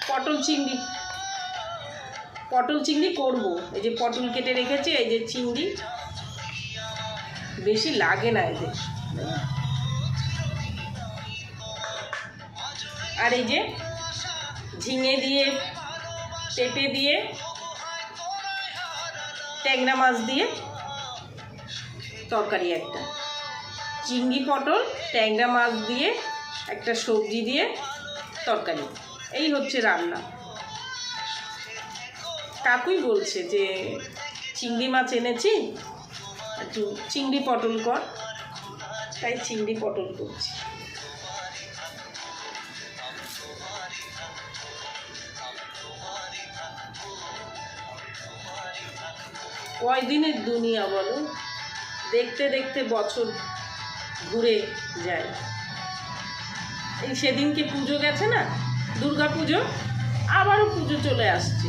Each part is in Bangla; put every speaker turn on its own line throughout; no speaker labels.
পটল চিংড়ি করব। এই যে পটল কেটে রেখেছি, এই যে চিংড়ি, বেশি লাগে না এদের। আর এই যে ঝিঙে দিয়ে, পেঁপে দিয়ে, ট্যাংরা মাছ দিয়ে তরকারি একটা, চিংড়ি পটল ট্যাংরা মাছ দিয়ে একটা সবজি দিয়ে তরকারি, এই হচ্ছে রান্না। কাকুই বলছে যে চিংড়ি মাছ এনেছি, একটু চিংড়ি পটল কর, তাই চিংড়ি পটল করছি। কয়দিনের দুনিয়া বলো, দেখতে দেখতে বছর ঘুরে যায়। এই সেদিনকে পুজো গেছে না, দুর্গা পুজো, আবারও পুজো চলে আসছে।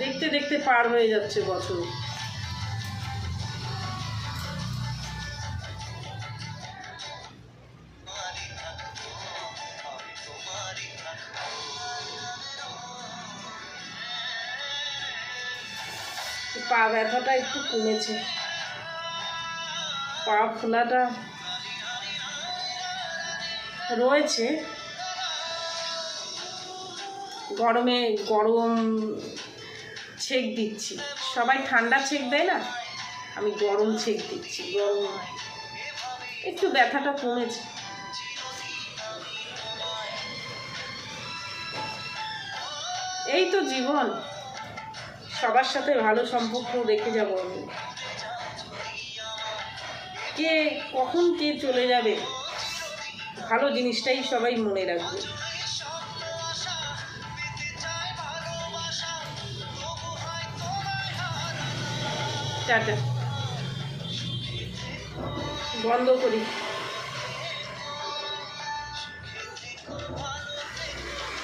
দেখতে দেখতে পার হয়ে যাচ্ছে বছর। পা ব্যথাটা একটু কমেছে, পা ফোলাটা রয়েছে। গরম ছেঁক দিচ্ছি, সবাই ঠান্ডা ছেঁক দেয় না, আমি গরম ছেঁক দিচ্ছি, গরম একটু ব্যথাটা কমেছে। এই তো জীবন, সবার সাথে ভালো সম্পর্ক রেখে যাবো আমি। কে কখন কে চলে যাবে, ভালো জিনিসটাই সবাই মনে রাখবে। টাটা, বন্ধ করি।